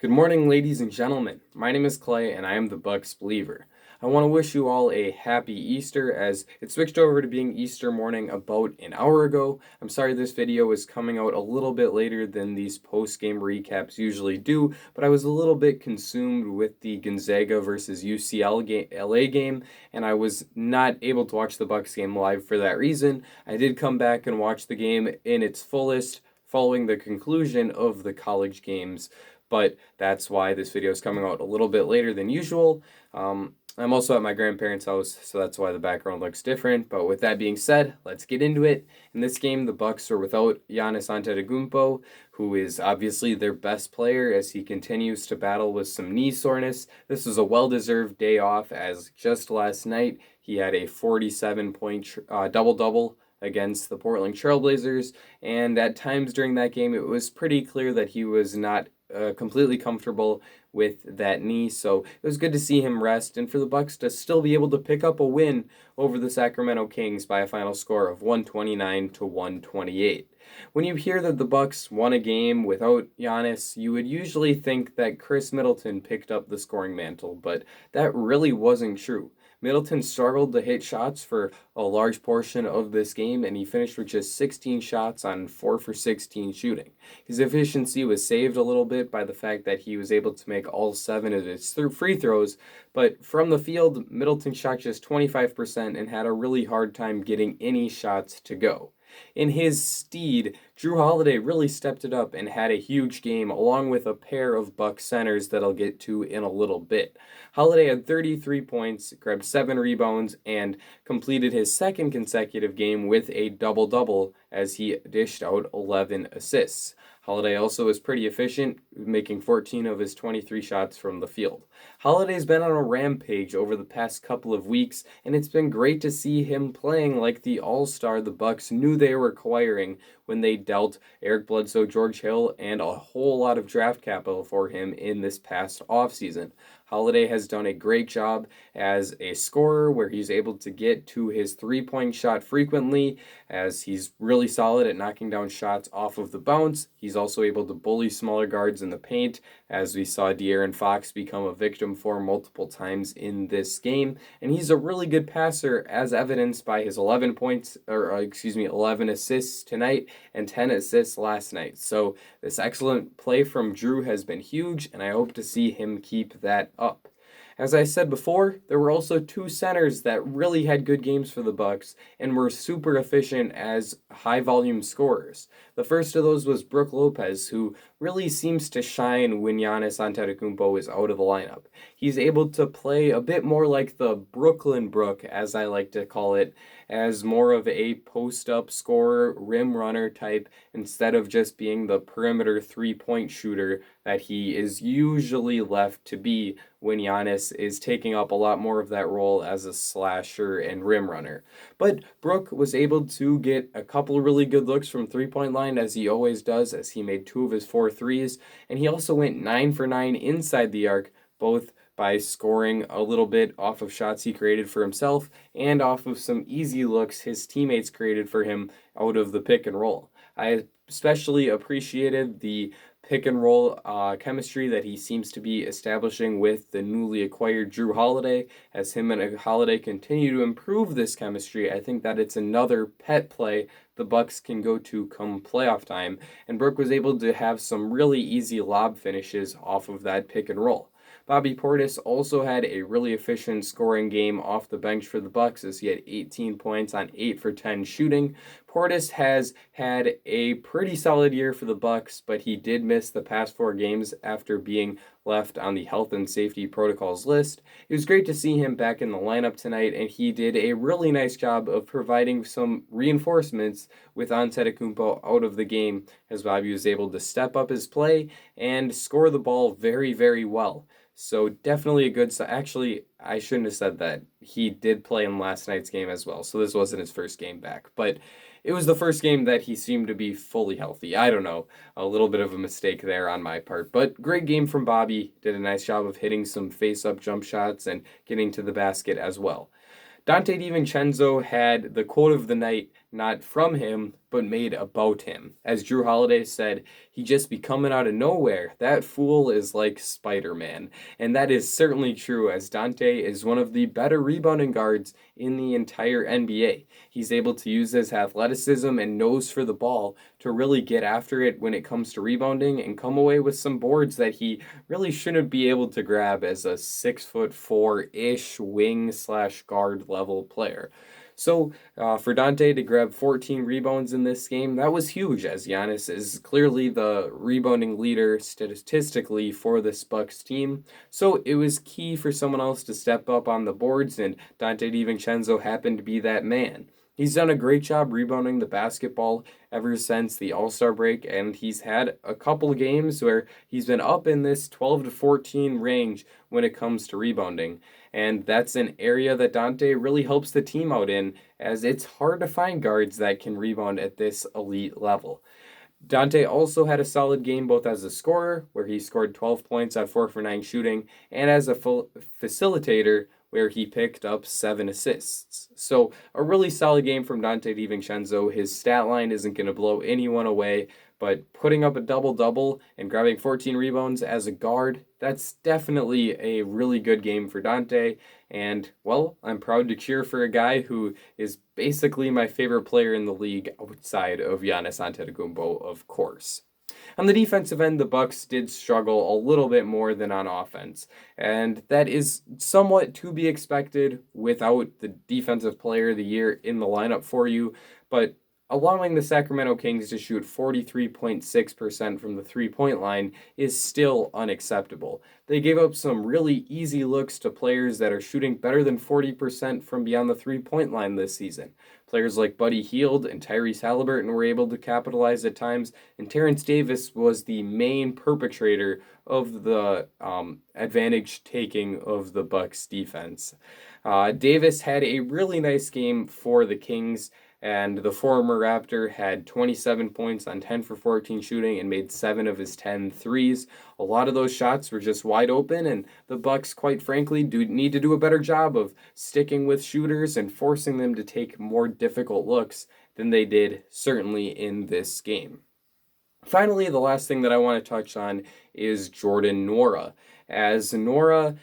Good morning, ladies and gentlemen. My name is Clay, and I am the Bucks believer. I want to wish you all a happy Easter as it switched over to being Easter morning about an hour ago. I'm sorry this video is coming out a little bit later than these post-game recaps usually do, but I was a little bit consumed with the Gonzaga versus UCLA game, and I was not able to watch the Bucks game live for that reason. I did come back and watch the game in its fullest following the conclusion of the college games, but that's why this video is coming out a little bit later than usual. I'm also at my grandparents' house, so that's why the background looks different. But with that being said, let's get into it. In this game, the Bucks are without Giannis Antetokounmpo, who is obviously their best player as he continues to battle with some knee soreness. This was a well-deserved day off, as just last night he had a 47-point double-double against the Portland Trailblazers, and at times during that game it was pretty clear that he was not completely comfortable with that knee, so it was good to see him rest and for the Bucks to still be able to pick up a win over the Sacramento Kings by a final score of 129 to 128. When you hear that the Bucks won a game without Giannis, you would usually think that Chris Middleton picked up the scoring mantle, but that really wasn't true. Middleton struggled to hit shots for a large portion of this game, and he finished with just 16 shots on 4 for 16 shooting. His efficiency was saved a little bit by the fact that he was able to make all 7 of his free throws, but from the field, Middleton shot just 25% and had a really hard time getting any shots to go. In his stead, Jrue Holiday really stepped it up and had a huge game, along with a pair of Bucks centers that I'll get to in a little bit. Holiday had 33 points, grabbed 7 rebounds, and completed his second consecutive game with a double-double as he dished out 11 assists. Holiday also was pretty efficient, making 14 of his 23 shots from the field. Holiday's been on a rampage over the past couple of weeks, and it's been great to see him playing like the all-star the Bucks knew they were acquiring when they dealt Eric Bledsoe, George Hill, and a whole lot of draft capital for him in this past offseason. Holiday has done a great job as a scorer where he's able to get to his three-point shot frequently, as he's really solid at knocking down shots off of the bounce. He's also able to bully smaller guards in the paint, as we saw De'Aaron Fox become a victim for multiple times in this game. And he's a really good passer, as evidenced by his 11 assists tonight and 10 assists last night. So this excellent play from Jrue has been huge, and I hope to see him keep that up. As I said before, there were also 2 centers that really had good games for the Bucks and were super efficient as high-volume scorers. The first of those was Brook Lopez, who really seems to shine when Giannis Antetokounmpo is out of the lineup. He's able to play a bit more like the Brooklyn Brook, as I like to call it, as more of a post-up scorer, rim runner type, instead of just being the perimeter three-point shooter that he is usually left to be when Giannis is taking up a lot more of that role as a slasher and rim runner. But Brook was able to get a couple really good looks from three-point line, as he always does, as he made 2 of his 4 threes, and he also went 9 for 9 inside the arc, both by scoring a little bit off of shots he created for himself and off of some easy looks his teammates created for him out of the pick and roll. I especially appreciated the pick and roll chemistry that he seems to be establishing with the newly acquired Jrue Holiday. As him and Holiday continue to improve this chemistry, I think that it's another pet play the Bucks can go to come playoff time, and Brook was able to have some really easy lob finishes off of that pick and roll. Bobby Portis also had a really efficient scoring game off the bench for the Bucks, as he had 18 points on 8 for 10 shooting. Portis has had a pretty solid year for the Bucks, but he did miss the past 4 games after being left on the health and safety protocols list. It was great to see him back in the lineup tonight, and he did a really nice job of providing some reinforcements with Antetokounmpo out of the game, as Bobby was able to step up his play and score the ball very, very well. So definitely a good... Actually, I shouldn't have said that. He did play in last night's game as well, so this wasn't his first game back. But it was the first game that he seemed to be fully healthy. I don't know, a little bit of a mistake there on my part. But great game from Bobby. Did a nice job of hitting some face-up jump shots and getting to the basket as well. Dante DiVincenzo had the quote of the night, not from him, but made about him. As Drew Holiday said, he just be coming out of nowhere. That fool is like Spider-Man. And that is certainly true, as Dante is one of the better rebounding guards in the entire NBA. He's able to use his athleticism and nose for the ball to really get after it when it comes to rebounding and come away with some boards that he really shouldn't be able to grab as a 6'4"-ish wing/guard level player. So for Dante to grab 14 rebounds in this game, that was huge, as Giannis is clearly the rebounding leader statistically for this Bucks team. So it was key for someone else to step up on the boards, and Dante DiVincenzo happened to be that man. He's done a great job rebounding the basketball ever since the All-Star break, and he's had a couple games where he's been up in this 12 to 14 range when it comes to rebounding. And that's an area that Dante really helps the team out in, as it's hard to find guards that can rebound at this elite level. Dante also had a solid game both as a scorer, where he scored 12 points on 4 for 9 shooting, and as a facilitator, where he picked up 7 assists. So a really solid game from Dante DiVincenzo. His stat line isn't going to blow anyone away, but putting up a double-double and grabbing 14 rebounds as a guard, that's definitely a really good game for Dante. And, well, I'm proud to cheer for a guy who is basically my favorite player in the league outside of Giannis Antetokounmpo, of course. On the defensive end, the Bucks did struggle a little bit more than on offense, and that is somewhat to be expected without the defensive player of the year in the lineup for you, but allowing the Sacramento Kings to shoot 43.6% from the three-point line is still unacceptable. They gave up some really easy looks to players that are shooting better than 40% from beyond the three-point line this season. Players like Buddy Hield and Tyrese Halliburton were able to capitalize at times, and Terrence Davis was the main perpetrator of the advantage taking of the Bucks defense. Davis had a really nice game for the Kings, and the former Raptor had 27 points on 10 for 14 shooting and made 7 of his 10 threes. A lot of those shots were just wide open, and the Bucks, quite frankly, do need to do a better job of sticking with shooters and forcing them to take more difficult looks than they did, certainly in this game. Finally, the last thing that I want to touch on is Jordan Nora, as Nora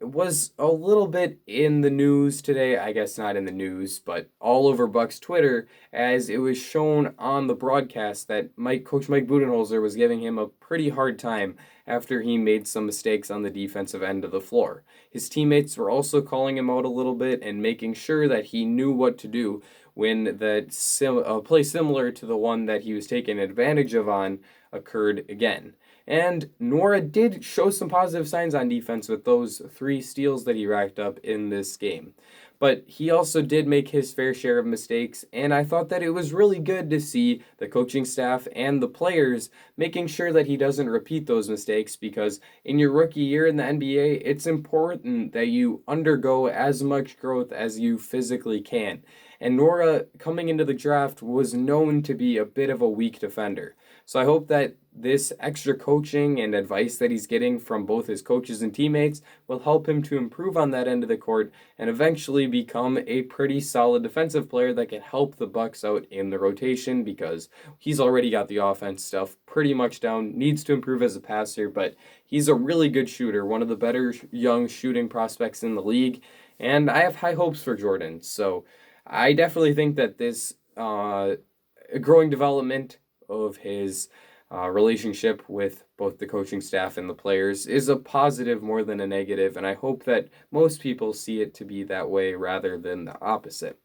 was a little bit in the news today. I guess not in the news, but all over Bucks Twitter, as it was shown on the broadcast that Coach Mike Budenholzer was giving him a pretty hard time after he made some mistakes on the defensive end of the floor. His teammates were also calling him out a little bit and making sure that he knew what to do when that play similar to the one that he was taken advantage of on occurred again. And Nora did show some positive signs on defense with those 3 steals that he racked up in this game. But he also did make his fair share of mistakes, and I thought that it was really good to see the coaching staff and the players making sure that he doesn't repeat those mistakes, because in your rookie year in the NBA, it's important that you undergo as much growth as you physically can. And Nora, coming into the draft, was known to be a bit of a weak defender. So I hope that this extra coaching and advice that he's getting from both his coaches and teammates will help him to improve on that end of the court and eventually become a pretty solid defensive player that can help the Bucks out in the rotation, because he's already got the offense stuff pretty much down, needs to improve as a passer, but he's a really good shooter, one of the better young shooting prospects in the league, and I have high hopes for Jordan. So I definitely think that this growing development of his relationship with both the coaching staff and the players is a positive more than a negative, and I hope that most people see it to be that way rather than the opposite.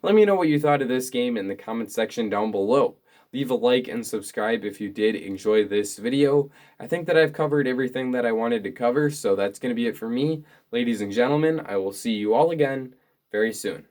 Let me know what you thought of this game in the comment section down below. Leave a like and subscribe if you did enjoy this video. I think that I've covered everything that I wanted to cover, so that's going to be it for me. Ladies and gentlemen, I will see you all again very soon.